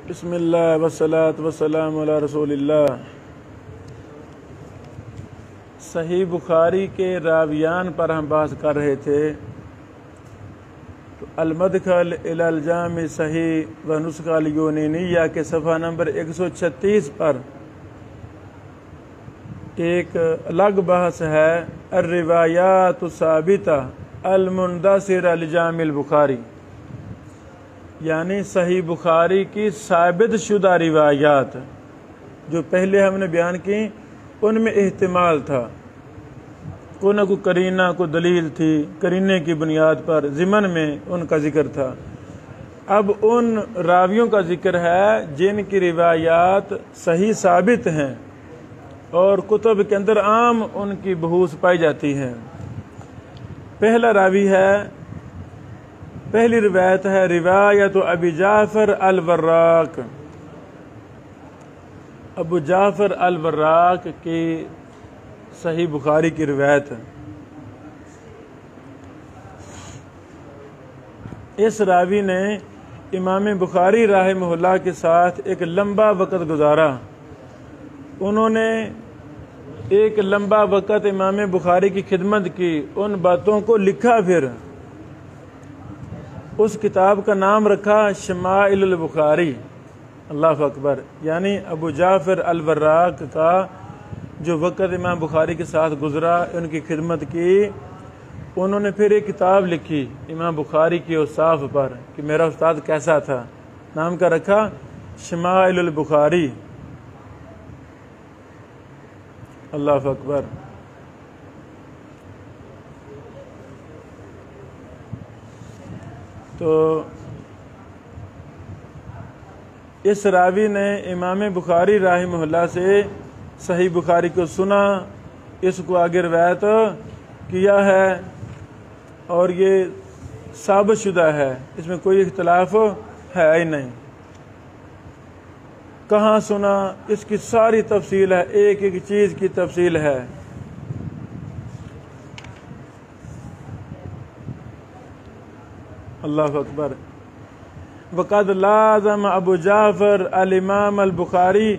بسم اللہ والصلاة والسلام علی رسول اللہ۔ صحیح بخاری کے راویان پر ہم بحث کر رہے تھے، تو المدخل الی الجامع صحیح و نسخہ الیونینیہ کے صفحہ نمبر 136 پر ایک الگ بحث ہے، الروایات الثابتہ المندثرہ لجامع البخاری، یعنی صحیح بخاری کی ثابت شدہ روایات جو پہلے ہم نے بیان کی، ان میں احتمال تھا، کوئی نہ کوئی قرینہ، کوئی دلیل تھی، قرینے کی بنیاد پر ضمن میں ان کا ذکر تھا۔ اب ان راویوں کا ذکر ہے جن کی روایات صحیح ثابت ہیں اور کتب کے اندر عام ان کی بحوث پائی جاتی ہیں۔ پہلا راوی ہے، پہلی روایت ہے روایت ابی جعفر الوراق، ابو جعفر الوراق کی صحیح بخاری کی روایت ہے۔ اس راوی نے امام بخاری رحمہ اللہ کے ساتھ ایک لمبا وقت گزارا، انہوں نے ایک لمبا وقت امام بخاری کی خدمت کی، ان باتوں کو لکھا، پھر اس کتاب کا نام رکھا شمائل البخاری۔ اللہ اکبر، یعنی ابو جعفر الوراق کا جو وقت امام بخاری کے ساتھ گزرا، ان کی خدمت کی، انہوں نے پھر ایک کتاب لکھی امام بخاری کی اوصاف پر کہ میرا استاد کیسا تھا، نام کا رکھا شمائل البخاری۔ اللہ اکبر۔ تو اس راوی نے امام بخاری رحمہ اللہ سے صحیح بخاری کو سنا، اس کو آگے روایت کیا ہے، اور یہ ثابت شدہ ہے، اس میں کوئی اختلاف ہے ہی نہیں۔ کہاں سنا، اس کی ساری تفصیل ہے، ایک ایک چیز کی تفصیل ہے۔ اللہ اکبر۔ وقد لازم ابو جعفر الامام البخاری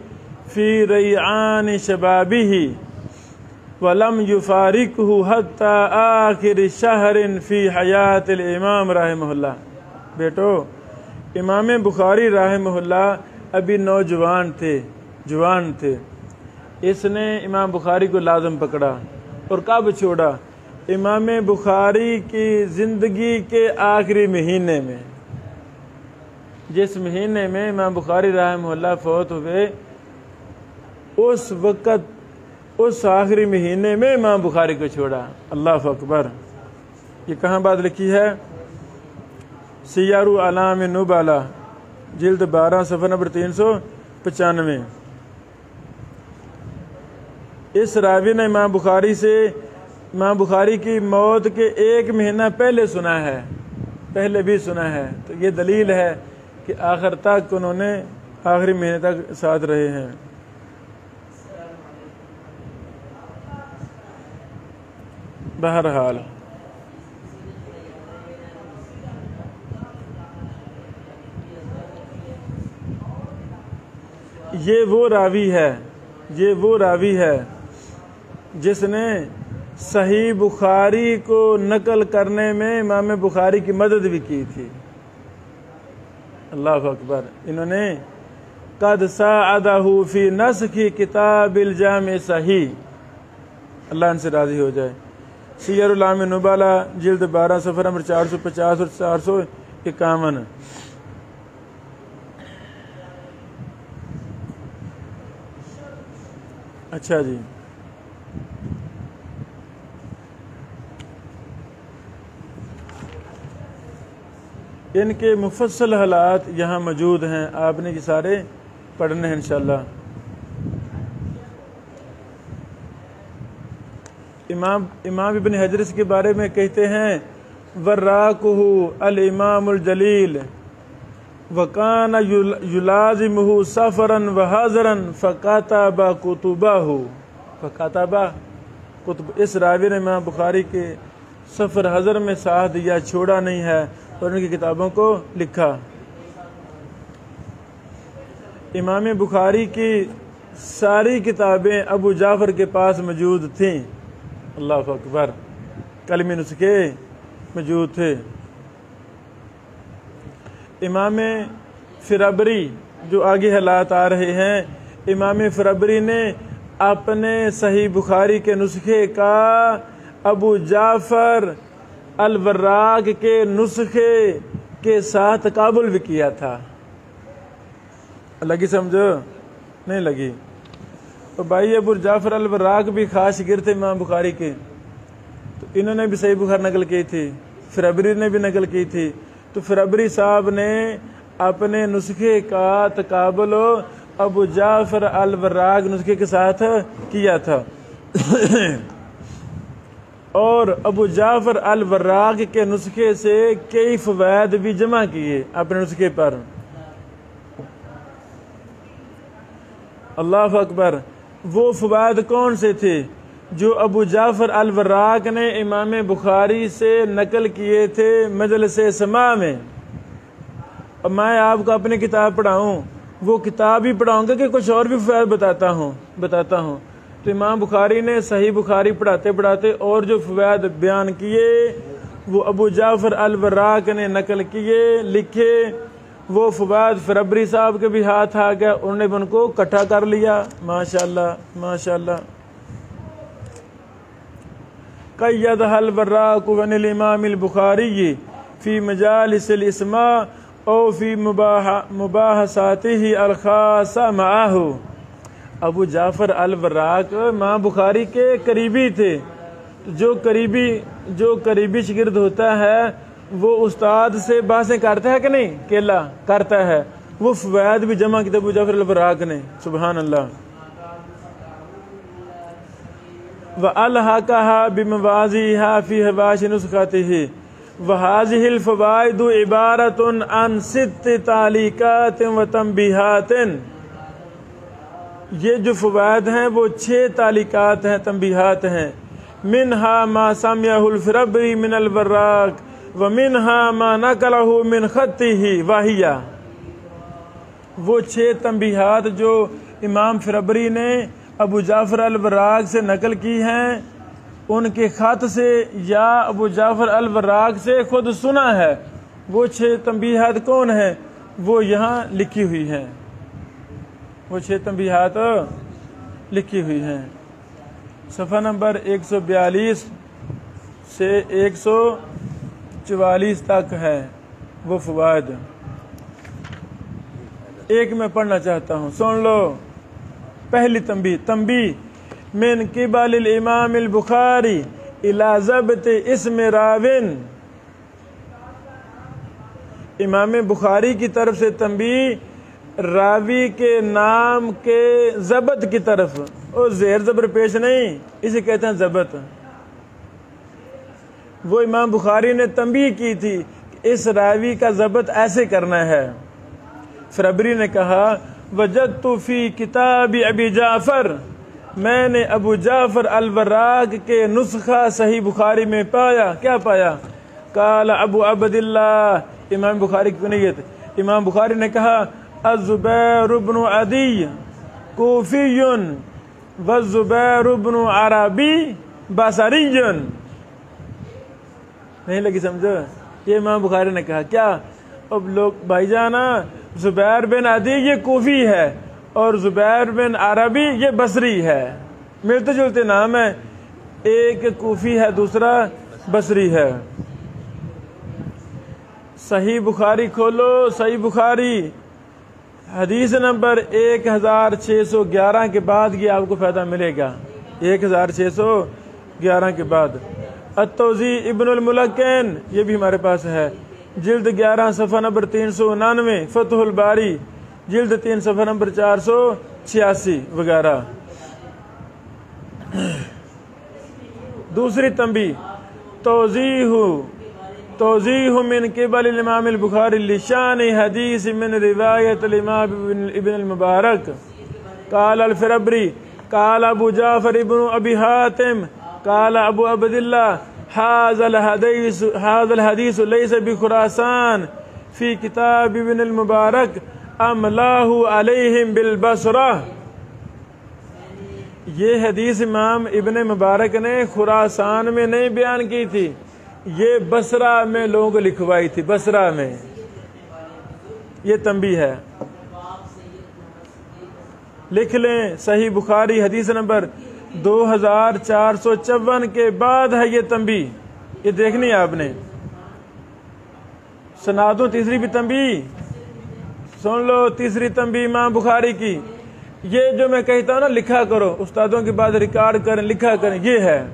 فی ریعان شبابہ ولم یفارقہ حتی آخر شہر فی حیات الامام رحمہ اللہ۔ بیٹو، امام بخاری رحمہ اللہ ابھی نوجوان تھے، جوان تھے، اس نے امام بخاری کو لازم پکڑا، اور کب چھوڑا؟ امام بخاری کی زندگی کے آخری مہینے میں، جس مہینے میں امام بخاری رحمہ اللہ فوت ہوئے، اس وقت اس آخری مہینے میں امام بخاری کو چھوڑا۔ اللہ اکبر۔ یہ کہاں بات لکھی ہے؟ سیر اعلام نبلا، جلد 12 صفحہ نمبر 395۔ اس راوی نے امام بخاری کی موت کے ایک مہینہ پہلے سنا ہے، پہلے بھی سنا ہے، تو یہ دلیل ہے کہ آخر تک انہوں نے آخری مہینے تک ساتھ رہے ہیں۔ بہرحال یہ وہ راوی ہے جس نے صحیح بخاری کو نقل کرنے میں امام بخاری کی مدد بھی کی تھی۔ اللہ اکبر۔ انہوں نے قد ساعدہ فی نسخ کتاب الجامع صحیح، اللہ ان سے راضی ہو جائے، سیر اعلام نبلا جلد 12 صفحہ نمبر 450 اور 451۔ اچھا جی، ان کے مفصل حالات یہاں موجود ہیں، آپ نے یہ سارے پڑھنے ہیں انشاءاللہ۔ امام ابن حجر اس کے بارے میں کہتے ہیں، وراقہ الامام الجلیل وکان یلازمہ سفرا وحاضرا فکتب کتب۔ اس راوی نے امام بخاری کے سفر حضر میں ساتھ دیا، چھوڑا نہیں ہے، اور ان کی کتابوں کو لکھا۔ امام بخاری کی ساری کتابیں ابو جعفر کے پاس موجود تھیں. اللہ اکبر. کلمی نسخے موجود تھے. امام فربری جو آگے حالات آ رہے ہیں، امام فربری نے اپنے صحیح بخاری کے نسخے کا ابو جعفر الوراق کے نسخے کے ساتھ تقابل بھی کیا تھا. لگی سمجھو؟ نہیں لگی؟ تو بھائی ابو جعفر الوراق بھی خاص شاگرد تھے امام بخاری کے، تو انہوں نے بھی صحیح بخاری نقل کی تھی، فربری نے بھی نقل کی تھی. تو فربری صاحب نے اپنے نسخے کا تقابل ابو جعفر الوراق نسخے کے ساتھ کیا تھا. اور ابو جعفر الوراق کے نسخے سے کئی فوائد بھی جمع کیے اپنے نسخے پر. اللہ اکبر. وہ فوائد کون سے تھے جو ابو جعفر الوراق نے امام بخاری سے نقل کیے تھے مجلس سماع میں؟ اور میں آپ کو اپنی کتاب پڑھاؤں، وہ کتاب ہی پڑھاؤں گا کہ کچھ اور بھی فوائد بتاتا ہوں. تو امام بخاری نے صحیح بخاری پڑھاتے پڑھاتے اور جو فوائد بیان کیے وہ ابو جعفر الوراق نے نقل کیے، لکھے. وہ فوائد فربری صاحب کے بھی ہاتھ آ گیا، انہوں نے بھی ان کو اکٹھا کر لیا. ماشاءاللہ ماشاءاللہ. قیدها الوراق عن الامام البخاری فی مجالس الاسماع او فی مباحثاته الخاصہ معه. ابو جعفر الوراق امام بخاری کے قریبی تھے. جو قریبی شاگرد ہوتا ہے وہ استاد سے بحثیں کرتا ہے کہ نہیں؟ کیلا کرتا ہے. وہ فوائد بھی جمع کیے ابو جعفر الوراق نے. سبحان اللہ. وَأَلْحَقَهَا بِمَوَاضِعِهَا فِي حَوَاشِ نُسْخَتِهِ وَهَذِهِ الْفَوَائِدُ عِبَارَةٌ عَنْ 6 تعلیقات وتنبیہات. یہ جو فوائد ہیں وہ 6 تعلیقات ہیں، تنبیہات ہیں. منها ما سمعه الفربری من الوراق ومنها ما نقله من خطه وهي. وہ 6 تنبیہات جو امام فربری نے ابو جعفر الوراق سے نقل کی ہیں، ان کے خط سے یا ابو جعفر الوراق سے خود سنا ہے. وہ 6 تنبیہات کون ہیں؟ وہ یہاں لکھی ہوئی ہیں. وہ 6 تنبیہات لکھی ہوئی ہیں. صفحہ نمبر 142 سے 144 تک ہے وہ فوائد. ایک میں پڑھنا چاہتا ہوں، سن لو. پہلی تنبیہ من قبل الامام البخاری الی ضبط اسم راوین. امام بخاری کی طرف سے تنبیہ راوی کے نام کے ضبط کی طرف. اور زیر زبر پیش نہیں، اسے کہتے ہیں ضبط. وہ امام بخاری نے تنبیہ کی تھی کہ اس راوی کا ضبط ایسے کرنا ہے. فربری نے کہا وجدت فی کتاب ابی جعفر، میں نے ابو جعفر الوراق کے نسخہ صحیح بخاری میں پایا. کیا پایا؟ قال ابو عبداللہ، امام بخاری کی کنیت. امام بخاری نے کہا الزبیر بن عدی کوفی والزبیر بن عربی بصری. نہیں لگی سمجھو؟ یہ امام بخاری نے کہا. کیا اب لوگ بھائی جانا، زبیر بن عدی یہ کوفی ہے اور زبیر بن عربی یہ بصری ہے. ملتے جلتے نام ہے، ایک کوفی ہے دوسرا بصری ہے. صحیح بخاری کھولو. صحیح بخاری حدیث نمبر 1611 کے بعد یہ آپ کو فائدہ ملے گا. 1611 کے بعد. التوضیح ابن الملقن یہ بھی ہمارے پاس ہے، جلد 11 صفحہ نمبر 399. فتح الباری جلد 3 صفحہ نمبر 486 وغیرہ. دوسری تنبیہ توضیح من قبل الامام البخاری لشان حدیث من روایت الامام ابن المبارک. قال الفربری قال ابو جعفر ابن ابی حاتم قال ابو عبداللہ هذا الحديث ليس بخراسان في كتاب ابن المبارك املاہ علیہم بالبصرہ. یہ حدیث امام ابن مبارک نے خراسان میں نہیں بیان کی تھی، یہ بصرہ میں لوگوں کو لکھوائی تھی، بصرہ میں. یہ تنبیہ ہے، لکھ لیں. صحیح بخاری حدیث نمبر 2454 کے بعد ہے یہ تنبیہ. یہ دیکھنی ہے آپ نے. سنا دوں تیسری بھی تنبیہ، سن لو. تیسری تنبیہ امام بخاری کی. یہ جو میں کہتا ہوں نا لکھا کرو، استادوں کے بعد ریکارڈ کریں، لکھا کریں، یہ ہے.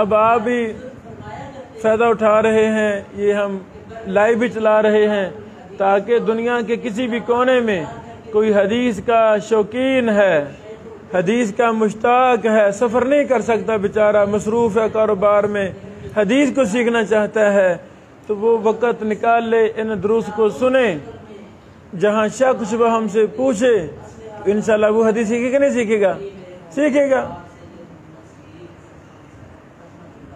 اب آپ بھی فائدہ اٹھا رہے ہیں، یہ ہم لائیو بھی چلا رہے ہیں تاکہ دنیا کے کسی بھی کونے میں کوئی حدیث کا شوقین ہے، حدیث کا مشتاق ہے، سفر نہیں کر سکتا بیچارہ، مصروف ہے کاروبار میں، حدیث کو سیکھنا چاہتا ہے، تو وہ وقت نکال لے، ان دروس کو سنے. جہاں شک شبہ ہم سے پوچھے تو انشاءاللہ وہ حدیث سیکھے گا نہیں سیکھے گا؟ سیکھے گا.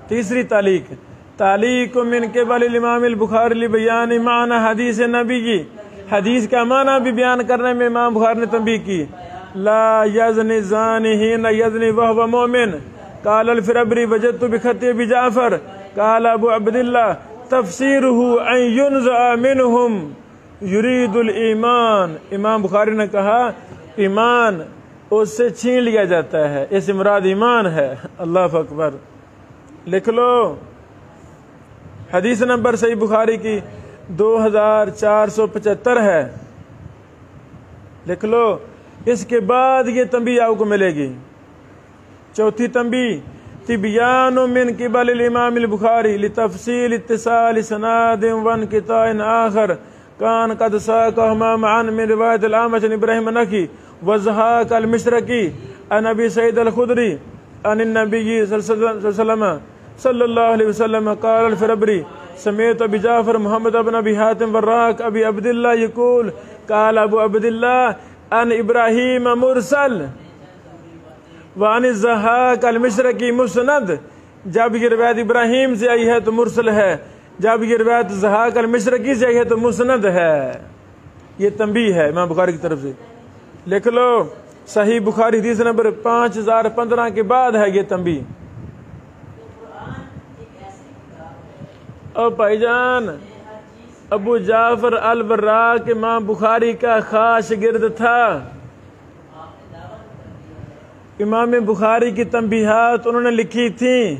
تیسری تعلیق، تعلیق من قبل الامام البخاری لبیان معنی حدیث نبی. حدیث کا معنی بھی بیان کرنے میں امام بخاری نے تنبیہ کی. لا یزنی زانی حین یزنی وہو مومن. قال الفربری وجدت بخط ابی جعفر. قال ابو عبداللہ تفسیرہ ان ینزع منہم یرید الایمان. امام بخاری نے کہا ایمان اس سے چھین لیا جاتا ہے، اس سے مراد ایمان ہے. اللہ اکبر. لکھ لو. حدیث نمبر صحیح بخاری کی 2475 ہے، لکھ لو. اس کے بعد یہ تنبیہ آپ کو ملے گی. چوتھی تنبیہ، تبیان من قبل الامام البخاری لتفصیل اتصال سناد وانقطاع آخر کان قد ساقهما معا من روایت الأعمش عن ابراہیم النخعی وزہاق المشرقی عن ابی سعید الخدری عن النبی صلی اللہ علیہ وسلم. قال الفربری سمیت ابی جعفر محمد بن ابی حاتم وراق ابی عبداللہ یقول قال ابو عبداللہ عن ابراہیم مرسل وعن الزہاق المشرقی مسند. جب یہ روایت ابراہیم سے آئی ہے تو مرسل ہے، جب یہ روایت زہاق المشرقی سے آئی ہے تو مسند ہے. یہ تنبیہ ہے امام بخاری کی طرف سے. لکھ لو. صحیح بخاری حدیث نمبر 5015 کے بعد ہے یہ تنبیہ. اور بھائی جان، ابو جعفر الوراق امام بخاری کا خاص شاگرد تھا. امام بخاری کی تنبیہات انہوں نے لکھی تھیں.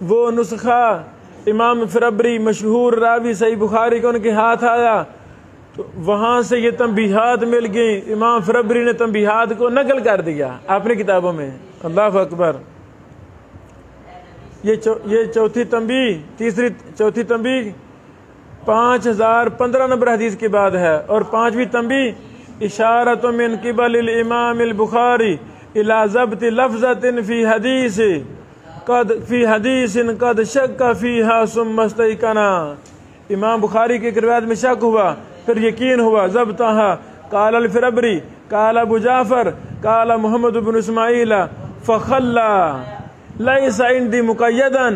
وہ نسخہ امام فربری مشہور راوی صحیح بخاری کا ان کے ہاتھ آیا تو وہاں سے یہ تنبیہات مل گئیں. امام فربری نے تنبیہات کو نقل کر دیا اپنی کتابوں میں. اللہ اکبر. یہ چوتھی تنبیہ، چوتھی تنبیہ 5015 نمبر حدیث کے بعد ہے. اور پانچویں تنبیہ، اشارۃ من قبل الامام البخاری الی ضبط لفظۃ فی حدیث قد شک فیہا ثم استیقنا. امام بخاری کی روایت میں شک ہوا پھر یقین ہوا ضبطہا. قال الفربری قال ابو جعفر قال محمد بن اسماعیل فخلا لیس عندی مقیدا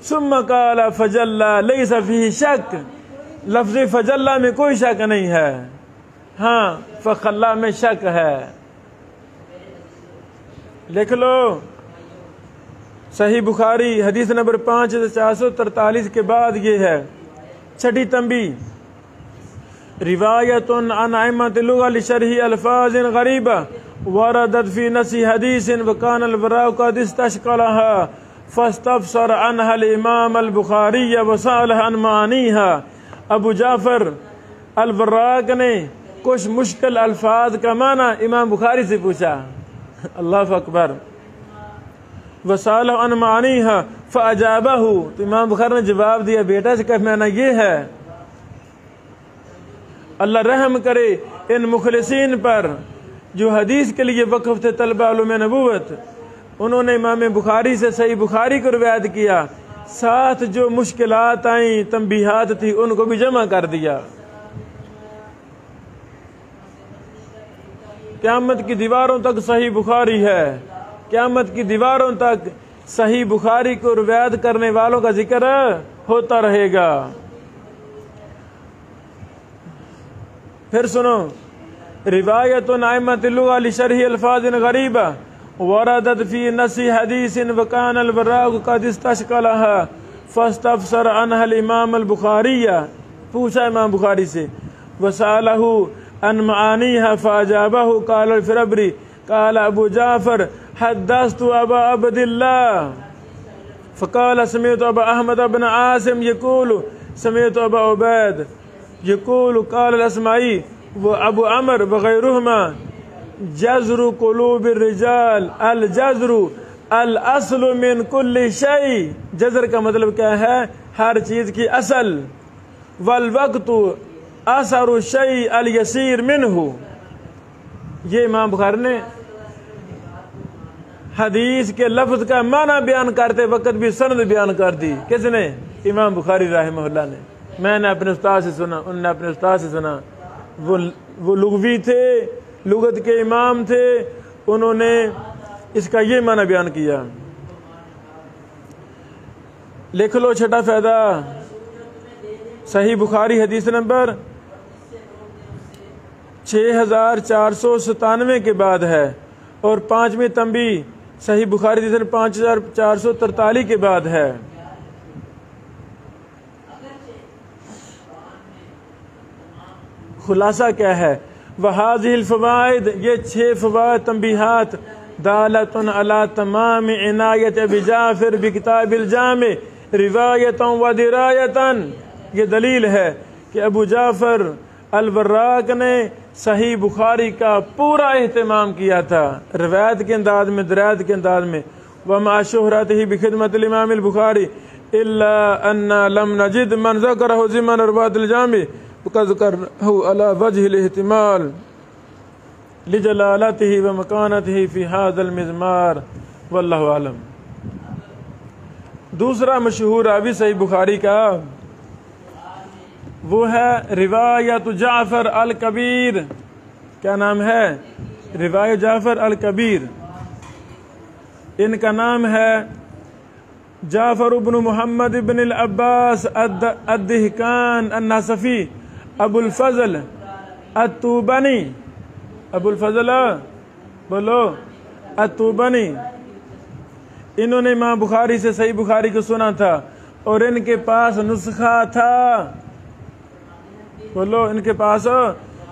ثم قال فجلا لیس فیہ شک. لفظ فجلا میں کوئی شک نہیں ہے، ہاں فخلا میں شک ہے. لکھ لو. صحیح بخاری حدیث نمبر 5443 کے بعد یہ ہے. چھٹی تنبیہ، روایت عن ائمۃ اللغۃ لشرح الفاظ غریبہ وردت فی نص حدیث وکان الوراء قد استشکلها فاستفسر عنها الامام البخاری وسألہ عن معانیها. ابو جعفر الوراق نے کچھ مشکل الفاظ کا معنی امام بخاری سے پوچھا. اللہ اکبر. وسألہ عن معانیها فاجابہ، تو امام بخاری نے جواب دیا بیٹا اس کا معنی یہ ہے. اللہ رحم کرے ان مخلصین پر جو حدیث کے لیے وقف تھے، طلبہ علوم نبوت. انہوں نے امام بخاری سے صحیح بخاری کو روایت کیا، ساتھ جو مشکلات آئیں تنبیہات تھی ان کو بھی جمع کر دیا. قیامت کی دیواروں تک صحیح بخاری ہے، قیامت کی دیواروں تک صحیح بخاری کو روایت کرنے والوں کا ذکر ہوتا رہے گا. پھر سنو، روایت نائمت اللغة لشرح الفاظ غریبہ وردت فی نص حدیث وکان البراء قد استشکلها فاستفسر عنها الامام البخاری، پوچھا امام بخاری سے، وسألہ عن معانیها فاجابہ، قال الفربری قال ابو جعفر حدثت ابا عبد الله فقال سمعت ابا احمد بن عاصم يقول سمعت ابا عبید يقول قال الاسمعی وابو عمر وغيرهما جذر قلوب الرجال الجذر الاصل من كل شيء، جذر کا مطلب کیا ہے؟ ہر چیز کی اصل، والوقت اثر الشيء اليسير منه۔ یہ امام بخاری نے حدیث کے لفظ کا معنی بیان کرتے وقت بھی سند بیان کر دی۔ کس نے؟ امام بخاری رحمہ اللہ نے۔ میں نے اپنے استاد سے سنا، انہوں نے اپنے استاد سے سنا، وہ لغوی تھے، لغت کے امام تھے، انہوں نے اس کا یہ معنی بیان کیا۔ لکھ لو چھٹا فائدہ، صحیح بخاری حدیث نمبر 6497 کے بعد ہے، اور 5ویں تنبیہ صحیح بخاری حدیث نمبر 5443 کے بعد ہے۔ خلاصہ کیا ہے؟ وَهَذِهِ الْفَوَائِدِ، یہ 6 فوائد تنبیہات، دالۃ علی تمام عنایت ابی جعفر بکتاب الجامع روایتاً و درایتاً، یہ دلیل ہے کہ ابو جعفر الوراق نے صحیح بخاری کا پورا اہتمام کیا تھا، روایت کے انداز میں، درایت کے انداز میں۔ وَمَا شُهْرَتِهِ بِخِدْمَةِ الإمام البخاری إِلَّا أَنَّ لَمْ نَجِدْ مَنْ ذَكَرَهُ ضِمْنَ رواية الجامع وقد ذكره على وجه الاحتمال لجلالته ومكانته في هذا المزمار، والله اعلم۔ دوسرا مشہور راوی صحیح بخاری کا وہ ہے روایت جعفر الکبیر۔ کیا نام ہے؟ روایت جعفر الکبیر۔ ان کا نام ہے جعفر بن محمد بن العباس الدہقان الناصفی ابو الفضل الطوبانی، ابو الفضل بولو الطوبانی۔ انہوں نے امام بخاری سے صحیح بخاری کو سنا تھا، اور ان کے پاس نسخہ تھا، بولو ان کے پاس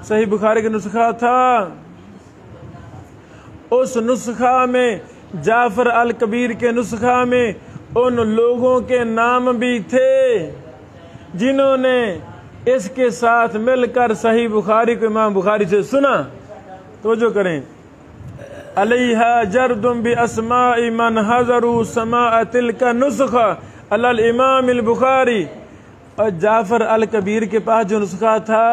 صحیح بخاری کا نسخہ تھا۔ اس نسخہ میں، جعفر الکبیر کے نسخہ میں، ان لوگوں کے نام بھی تھے جنہوں نے اس کے ساتھ مل کر صحیح بخاری کو امام بخاری سے سنا۔ توجہ کریں، علیہ جرد باسماء من حضروا سماع تلک نسخہ علی الامام البخاری، اور جعفر الکبیر کے پاس جو نسخہ تھا،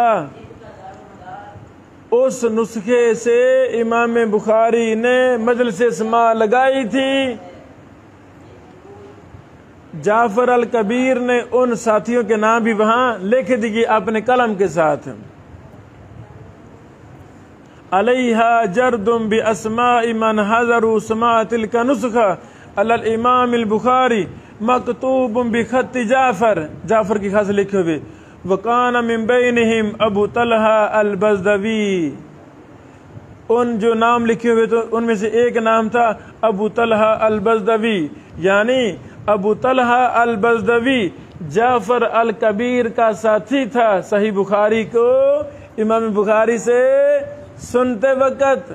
اس نسخے سے امام بخاری نے مجلس سماع لگائی تھی۔ جعفر الکبیر نے ان ساتھیوں کے نام بھی وہاں لکھ دیے اپنے قلم کے ساتھ۔ علیہ جرد باسماء من حضروا سماع تلک نسخہ علی الامام البخاری مکتوب بخط جعفر، جعفر کی خط لکھے ہوئے، وکان من بینہم ابو طلحہ البزدوی۔ ان جو نام لکھے ہوئے تو ان میں سے ایک نام تھا ابو طلحہ البزدوی، یعنی ابو طلحہ البزدوی جعفر الکبیر کا ساتھی تھا صحیح بخاری کو امام بخاری سے سنتے وقت۔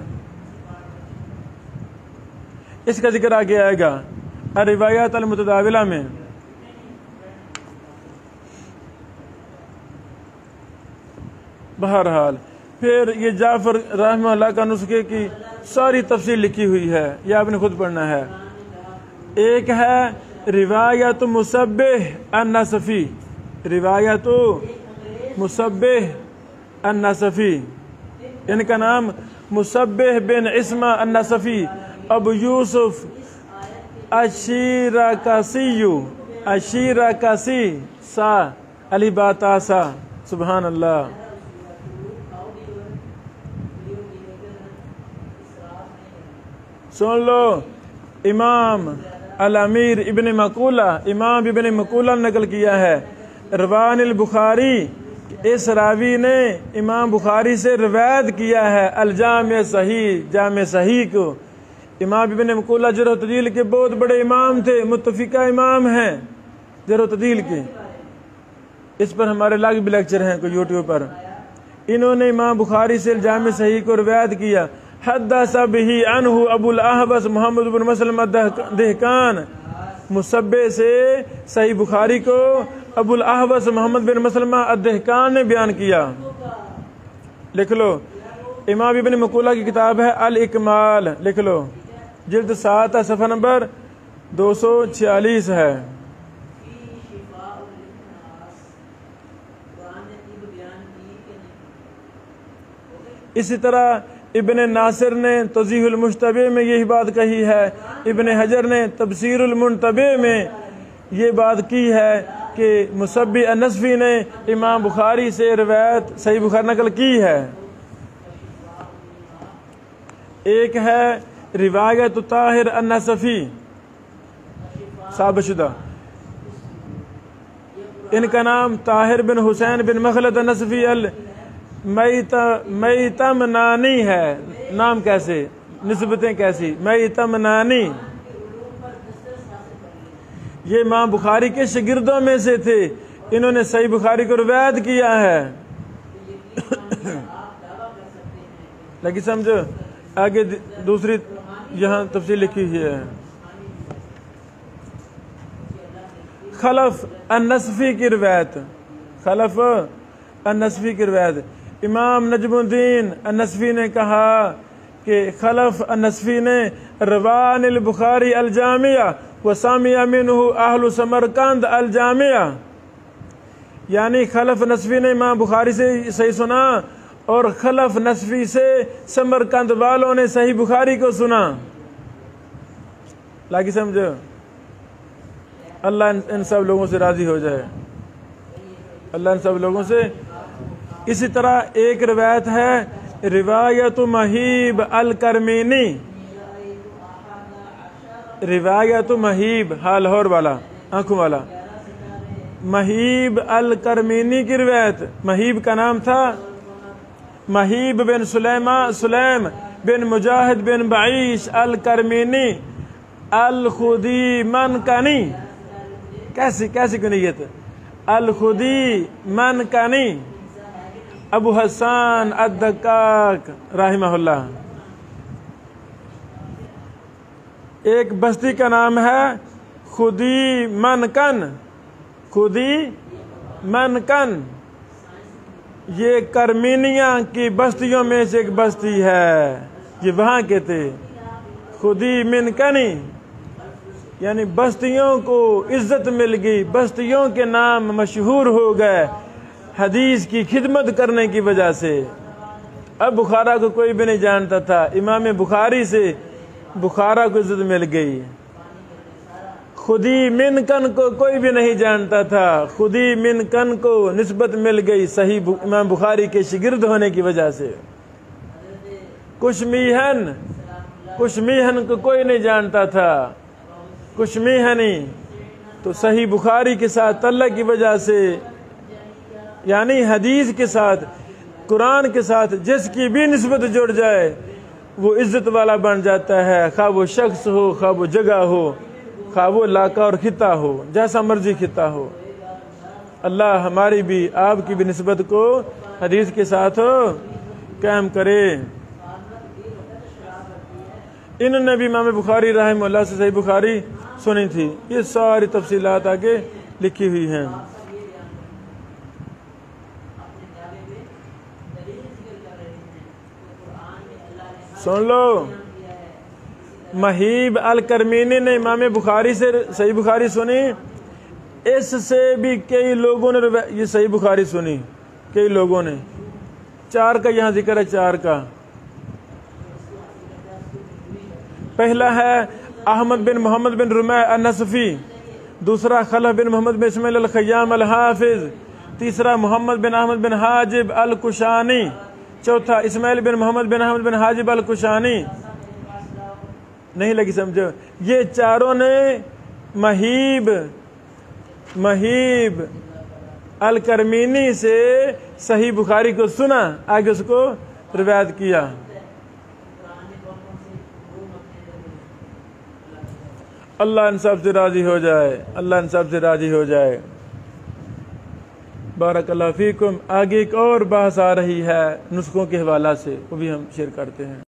اس کا ذکر آگے آئے گا الروایات المتداولہ میں۔ بہرحال پھر یہ جعفر رحمہ اللہ کا نسخے کی ساری تفصیل لکھی ہوئی ہے، یہ آپ نے خود پڑھنا ہے۔ ایک ہے روایت مصبح النصفی، روایت مصبح النصفی، ان کا نام مصبح بن عصمہ النصفی ابو یوسف اشیرکسی سا علی باتاسا، سبحان اللہ۔ سن لو، امام الامیر ابن مقولہ، امام ابن مقولہ نے نقل کیا ہے، روان البخاری اس راوی نے امام بخاری سے روایت کیا ہے الجامع صحیح، جامع صحیح کو۔ امام ابن مقولہ جرح و تعدیل کے بہت بڑے امام تھے، متفقہ امام ہیں جرح و تعدیل کے، اس پر ہمارے الگ بھی لیکچر ہیں کوئی یوٹیوب پر۔ انہوں نے امام بخاری سے الجامع صحیح کو روایت کیا۔ حدث بہ عنہ ابو الاحوص محمد بن مسلم دہقان، مصبے سے صحیح بخاری کو ابو الاحوص محمد بن مسلمہ الدہقان نے بیان کیا۔ لکھ لو، امام ابن مقولہ کی کتاب ہے الاکمال، لکھ لو، جلد 7 صفحہ نمبر 246 ہے۔ اسی طرح ابن ناصر نے توضیح المشتبہ میں یہی بات کہی ہے، ابن حجر نے تفسیر المنتبہ میں یہ بات کی ہے کہ مصبی النصفی نے امام بخاری سے روایت صحیح بخاری نقل کی ہے۔ ایک ہے روایت طاہر النصفی ثابت شدہ، ان کا نام طاہر بن حسین بن مخلد النصفی میتمنانی ہے۔ نام کیسے، نسبتیں کیسی، میتمنانی۔ یہ امام بخاری کے شاگردوں میں سے تھے، انہوں نے صحیح بخاری کو روایت کیا ہے۔ لیکن سمجھو آگے دوسری یہاں تفصیل لکھی ہوئی ہے۔ خلف النصفی کی روایت، خلف النصفی کی روایت، امام نجم الدین النصفی نے کہا کہ خلف النصفی نے روان البخاری الجامعہ وسامع منہ اہل سمرقند الجامعہ، یعنی خلف نصفی نے امام بخاری سے صحیح سنا اور خلف نصفی سے سمرقند والوں نے صحیح بخاری کو سنا۔ لاگی سمجھو، اللہ ان سب لوگوں سے راضی ہو جائے، اللہ ان سب لوگوں سے۔ اسی طرح ایک روایت ہے روایت مہیب الکرمینی، روایت مہیب لاہور والا، آنکھوں والا، مہیب الکرمینی کی روایت۔ مہیب کا نام تھا مہیب بن سلیم بن مجاہد بن بعیش الکرمینی الخودی منکنی، کیسی کنیت، الخودی منکنی، ابو حسان الدقاق رحمہ اللہ۔ ایک بستی کا نام ہے خودی منکن، خودی منکن، یہ کرمینیا کی بستیوں میں سے ایک بستی ہے، یہ وہاں کے تھے۔ خودی منکنی یعنی بستیوں کو عزت مل گئی، بستیوں کے نام مشہور ہو گئے حدیث کی خدمت کرنے کی وجہ سے۔ اب بخارا کو کوئی بھی نہیں جانتا تھا، امام بخاری سے بخارا کو عزت مل گئی۔ خودی منکن کو کوئی بھی نہیں جانتا تھا، خودی منکن کو نسبت مل گئی صحیح امام بخاری کے شاگرد ہونے کی وجہ سے۔ کشمیہن کو کوئی نہیں جانتا تھا، کشمیہنی تو صحیح بخاری کے ساتھ تعلق کی وجہ سے، یعنی حدیث کے ساتھ قرآن کے ساتھ جس کی بھی نسبت جڑ جائے وہ عزت والا بن جاتا ہے، خواہ وہ شخص ہو، خواہ وہ جگہ ہو، خواہ وہ علاقہ اور خطہ ہو، جیسا مرضی خطہ ہو۔ اللہ ہماری بھی آپ کی بھی نسبت کو حدیث کے ساتھ قائم کرے۔ انہوں نے بھی امام بخاری رحمہ اللہ سے صحیح بخاری سنی تھی۔ یہ ساری تفصیلات آگے لکھی ہوئی ہیں۔ سن لو، مہیب الکرمینی نے امام بخاری سے صحیح بخاری سنی، اس سے بھی کئی لوگوں نے یہ صحیح بخاری سنی، کئی لوگوں نے۔ 4 کا یہاں ذکر ہے، 4 کا۔ پہلا ہے احمد بن محمد بن رمیح النصفی، دوسرا خلف بن محمد بن اسماعیل الخیام الحافظ، تیسرا محمد بن احمد بن حاجب الکشانی، چوتھا اسماعیل بن محمد بن احمد بن حاجب الکشانی۔ نہیں لگی سمجھو، یہ چاروں نے مہیب الکرمینی سے صحیح بخاری کو سنا، آگے اس کو روایت کیا۔ اللہ ان سب سے راضی ہو جائے، اللہ ان سب سے راضی ہو جائے۔ بارک اللہ فیکم۔ آگے ایک اور بحث آ رہی ہے نسخوں کے حوالہ سے، وہ بھی ہم شیئر کرتے ہیں۔